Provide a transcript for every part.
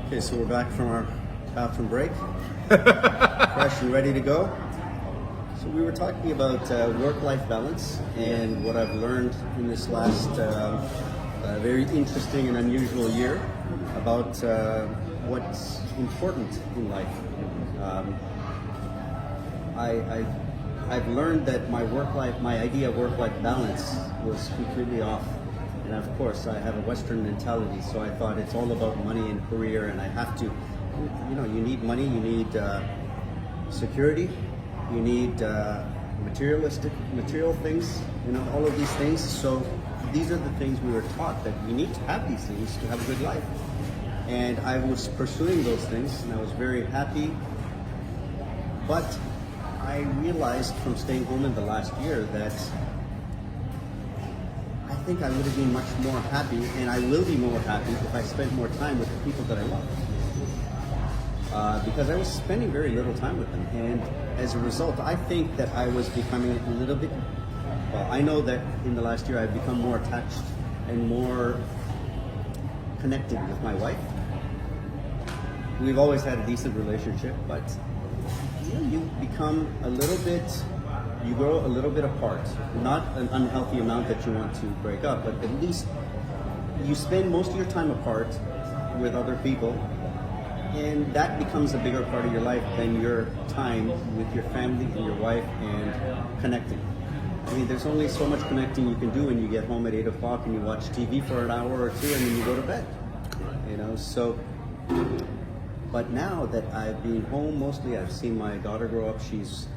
Okay, so we're back from our bathroom break, fresh and ready to go. So we were talking about work-life balance and what I've learned in this last very interesting and unusual year about what's important in life. I've learned that my idea of work-life balance was completely off. And of course, I have a Western mentality, so I thought it's all about money and career, and I have to, you need money, you need security, you need material things, all of these things. So these are the things we were taught, that you need to have these things to have a good life. And I was pursuing those things, and I was very happy. But I realized from staying home in the last year that I think I would have been much more happy, and I will be more happy if I spent more time with the people that I love. Because I was spending very little time with them, and as a result, I think that I was becoming a little bit, I know that in the last year I've become more attached and more connected with my wife. We've always had a decent relationship, but you become a little bit, you grow a little bit apart. Not an unhealthy amount that you want to break up, but at least you spend most of your time apart with other people, and that becomes a bigger part of your life than your time with your family and your wife and connecting. I mean, there's only so much connecting you can do when you get home at 8 o'clock and you watch TV for an hour or two and then you go to bed. So, but now that I've been home mostly, I've seen my daughter grow up. She's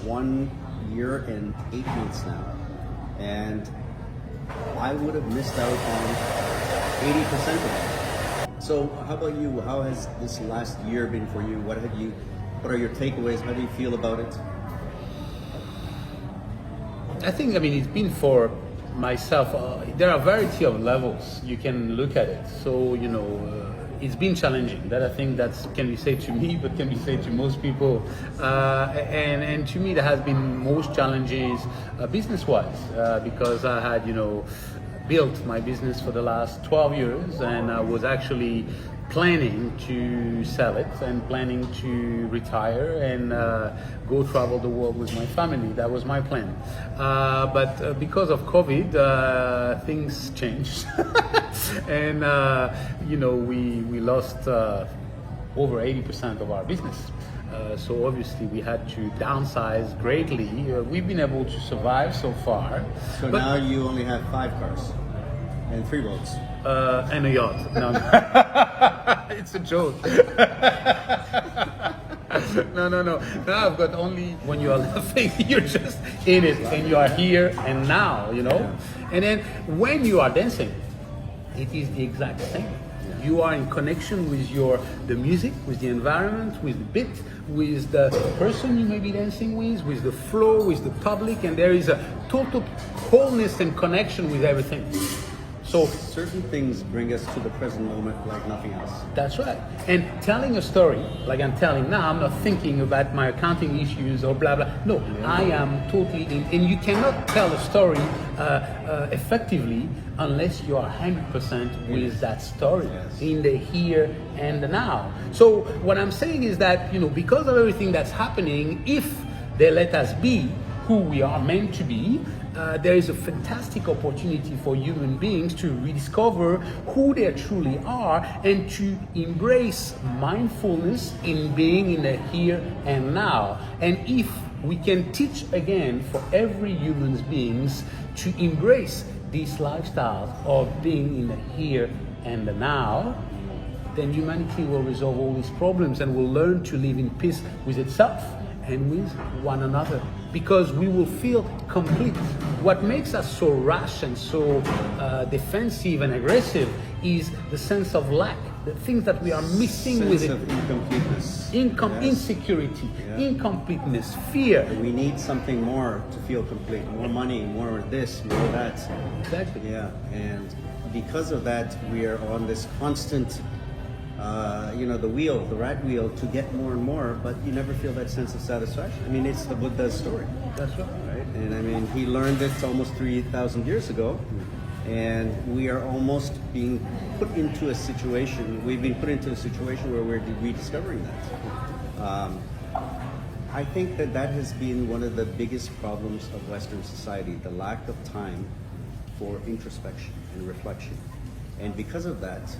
1 year and 8 months now. And I would have missed out on 80% of it. So how about you? How has this last year been for you? What are your takeaways? How do you feel about it? I think, it's been for myself, there are a variety of levels you can look at it. So, it's been challenging. That I think that can be said to me, but can be said to most people. And to me, there has been most challenges business-wise, because I had, built my business for the last 12 years, and I was actually planning to sell it and planning to retire and go travel the world with my family. That was my plan. But because of COVID, things changed. And, we lost over 80% of our business. So obviously we had to downsize greatly. We've been able to survive so far. So now you only have 5 cars and 3 boats. And a yacht. No. It's a joke. No. Now I've got only, when you are laughing, you're just in it and you are here and now, Yeah. And then when you are dancing, it is the exact same. You are in connection with the music, with the environment, with the beat, with the person you may be dancing with the flow, with the public, and there is a total wholeness and connection with everything. So certain things bring us to the present moment like nothing else. That's right. And telling a story, like I'm telling now, I'm not thinking about my accounting issues or blah, blah. No, I am totally in. And you cannot tell a story effectively unless you are 100% with that story, in the here and the now. So what I'm saying is that, because of everything that's happening, if they let us be who we are meant to be, there is a fantastic opportunity for human beings to rediscover who they truly are and to embrace mindfulness in being in the here and now. And if we can teach again for every human beings to embrace this lifestyle of being in the here and the now, then humanity will resolve all these problems and will learn to live in peace with itself and with one another, because we will feel complete. What makes us so rash and so defensive and aggressive is the sense of lack, the things that we are missing with it. Sense of incompleteness. Insecurity, incompleteness, fear. We need something more to feel complete. More money, more this, more that. Exactly. Yeah, and because of that, we are on this constant the rat wheel to get more and more, but you never feel that sense of satisfaction. It's the Buddha's story. That's right. Right? And I mean, he learned it almost 3,000 years ago, and we are almost being put into a situation, we've been put into a situation where we're rediscovering that. I think that that has been one of the biggest problems of Western society, the lack of time for introspection and reflection. And because of that,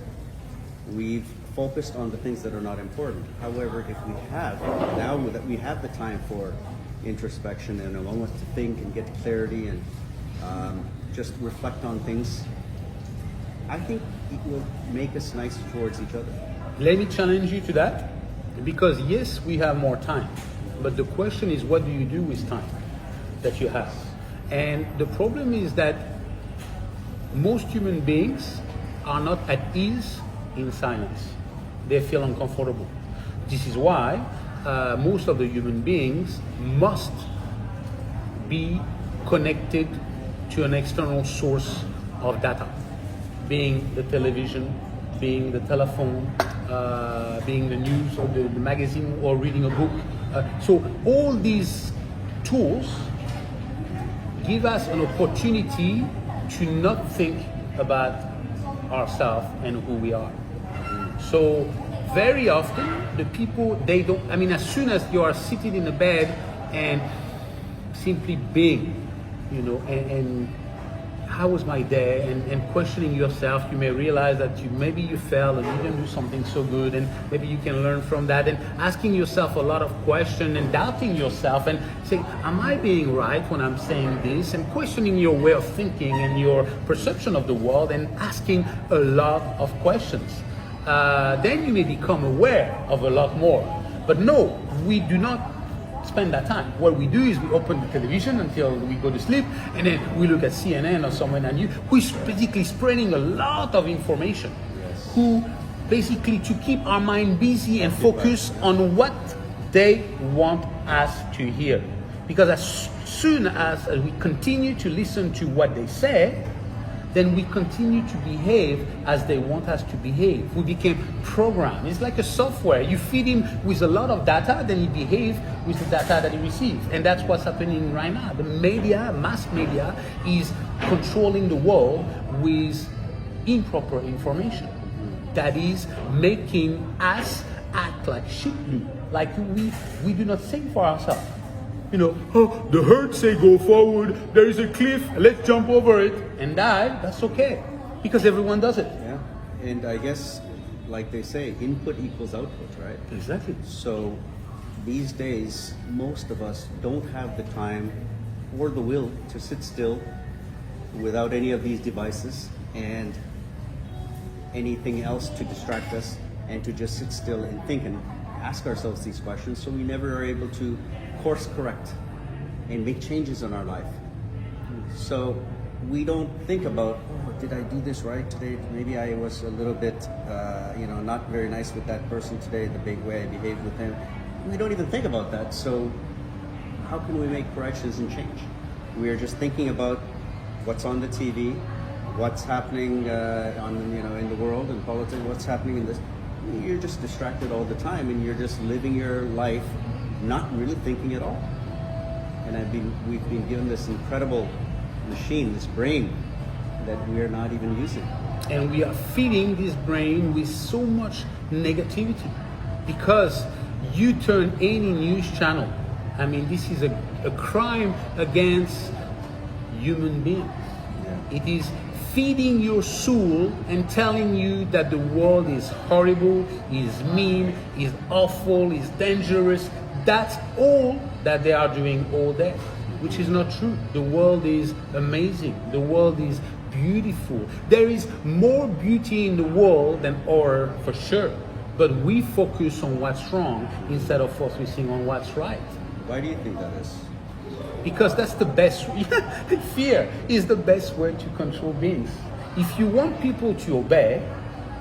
we've focused on the things that are not important. However, if we have, now that we have the time for introspection and a moment to think and get clarity and just reflect on things, I think it will make us nice towards each other. Let me challenge you to that, because yes, we have more time, but the question is, what do you do with time that you have? And the problem is that most human beings are not at ease in silence. They feel uncomfortable. This is why most of the human beings must be connected to an external source of data, being the television, being the telephone, being the news or the magazine or reading a book. So all these tools give us an opportunity to not think about ourselves and who we are. So very often the people, they don't, I mean, as soon as you are sitting in a bed and simply being, you know, and how was my day, and questioning yourself, you may realize that maybe you fell and you didn't do something so good, and maybe you can learn from that, and asking yourself a lot of questions and doubting yourself and saying, am I being right when I'm saying this, and questioning your way of thinking and your perception of the world, and asking a lot of questions. Then you may become aware of a lot more. But no, we do not spend that time. What we do is we open the television until we go to sleep, and then we look at CNN or someone and who's basically spreading a lot of information, who basically to keep our mind busy and focus on what they want us to hear. Because as soon as we continue to listen to what they say, then we continue to behave as they want us to behave. We became programmed. It's like a software. You feed him with a lot of data, then he behaves with the data that he receives. And that's what's happening right now. The media, mass media, is controlling the world with improper information. That is making us act like sheep do. Like we do not think for ourselves. You know, oh, the herd say go forward, there is a cliff, let's jump over it and die. That's okay, because everyone does it. Yeah, and I guess, like they say, input equals output, right? Exactly. So these days, most of us don't have the time or the will to sit still without any of these devices and anything else to distract us, and to just sit still and think and ask ourselves these questions, so we never are able to course correct and make changes in our life. So we don't think about, oh, did I do this right today? Maybe I was a little bit, not very nice with that person today, the big way I behaved with him. We don't even think about that. So how can we make corrections and change? We are just thinking about what's on the TV, what's happening in the world and politics, what's happening in this. You're just distracted all the time, and you're just living your life not really thinking at all. And we've been given this incredible machine, this brain, that we are not even using. And we are feeding this brain with so much negativity, because you turn any news channel, I mean, this is a crime against human beings. Yeah. It is feeding your soul and telling you that the world is horrible, is mean, is awful, is dangerous. That's all that they are doing all day, which is not true. The world is amazing. The world is beautiful. There is more beauty in the world than horror, for sure. But we focus on what's wrong instead of focusing on what's right. Why do you think that is? Because that's the best. Fear is the best way to control beings. If you want people to obey,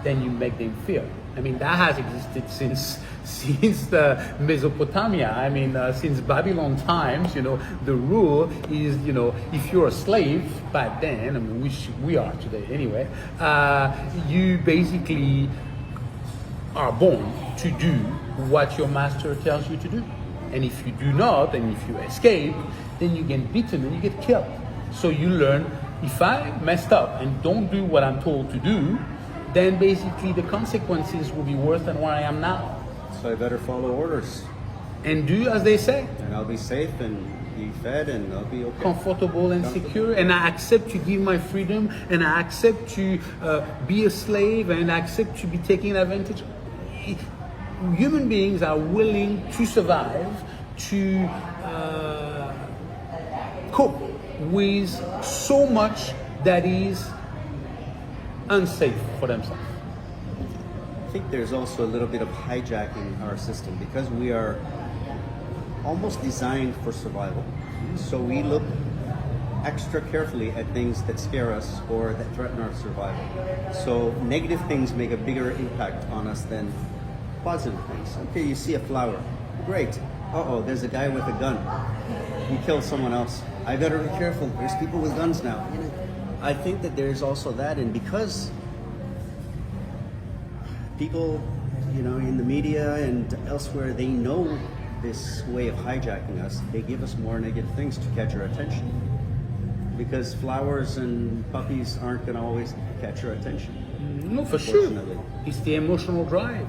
then you make them fear. I mean, that has existed since the Mesopotamia. I mean, since Babylon times, the rule is, if you're a slave back then, I mean, which we are today anyway, you basically are born to do what your master tells you to do. And if you do not, and if you escape, then you get beaten and you get killed. So you learn, if I messed up and don't do what I'm told to do, then basically the consequences will be worse than where I am now. So I better follow orders. And do as they say. And I'll be safe and be fed and I'll be okay. Comfortable and secure, and I accept to give my freedom, and I accept to be a slave, and I accept to be taken advantage. Human beings are willing to survive, to cope with so much that is unsafe for themselves. I think there's also a little bit of hijacking our system because we are almost designed for survival. So we look extra carefully at things that scare us or that threaten our survival. So negative things make a bigger impact on us than positive things. Okay, you see a flower. Great. Uh-oh, there's a guy with a gun. He killed someone else. I better be careful. There's people with guns now. I think that there's also that, and because people, in the media and elsewhere, they know this way of hijacking us, they give us more negative things to catch our attention. Because flowers and puppies aren't going to always catch our attention. No, for sure. It's the emotional drive,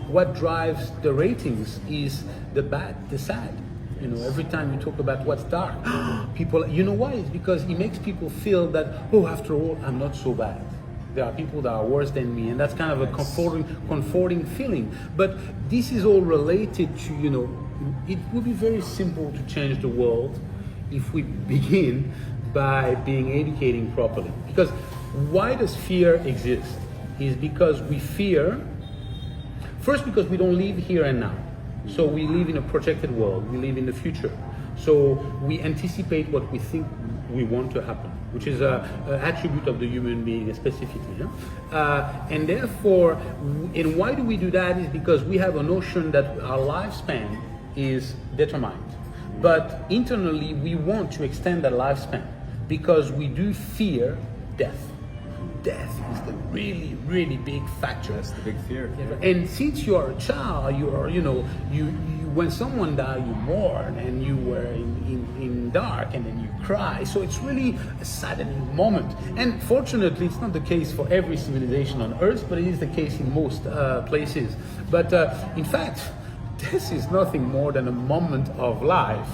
What drives the ratings is the bad, the sad. Every time you talk about what's dark, people, why? It's because it makes people feel that, after all, I'm not so bad. There are people that are worse than me, and that's kind of a comforting feeling. But this is all related to, it would be very simple to change the world if we begin by being educating properly. Because why does fear exist? Is because we fear, first because we don't live here and now. So we live in a projected world, we live in the future. So we anticipate what we think we want to happen, which is an attribute of the human being specifically. And therefore, and why do we do that? Is because we have a notion that our lifespan is determined. But internally, we want to extend that lifespan because we do fear death. Death is the really, really big factor. That's the big fear. And since you are a child, you are, when someone dies, you mourn, and you were in dark, and then you cry. So it's really a saddening moment. And fortunately, it's not the case for every civilization on Earth, but it is the case in most places. But in fact, death is nothing more than a moment of life,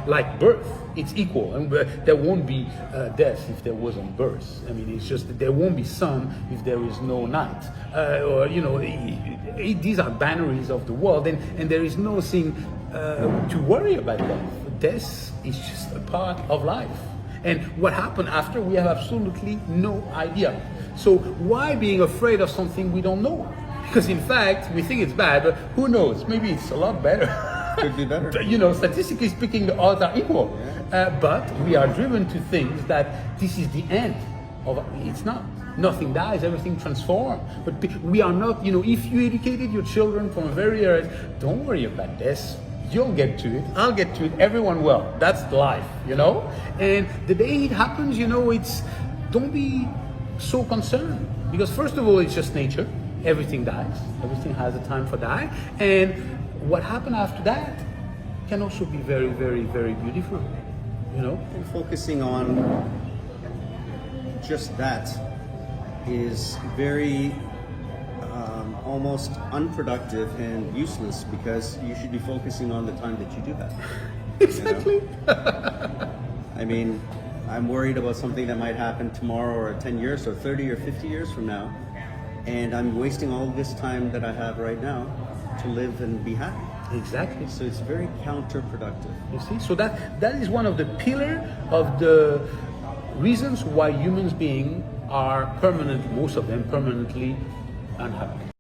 like birth. It's equal, and there won't be death if there wasn't birth. I mean, it's just that there won't be sun if there is no night. These are binaries of the world, and there is nothing to worry about death. Death is just a part of life. And what happened after, we have absolutely no idea. So why being afraid of something we don't know? Because in fact, we think it's bad, but who knows? Maybe it's a lot better. Could be better. Statistically speaking, the odds are equal. But we are driven to think that this is the end of. It's not. Nothing dies, everything transforms. But we are not. If you educated your children from a very early, don't worry about this. You'll get to it. I'll get to it. Everyone will. That's life. And the day it happens, it's. Don't be so concerned, because first of all, it's just nature. Everything dies. Everything has a time for die. And what happened after that can also be very, very, very beautiful. And focusing on just that is very almost unproductive and useless, because you should be focusing on the time that you do have. Exactly. I mean, I'm worried about something that might happen tomorrow or 10 years or 30 or 50 years from now. And I'm wasting all this time that I have right now to live and be happy. Exactly. So it's very counterproductive. You see? So that is one of the pillars of the reasons why humans beings are most of them permanently unhappy.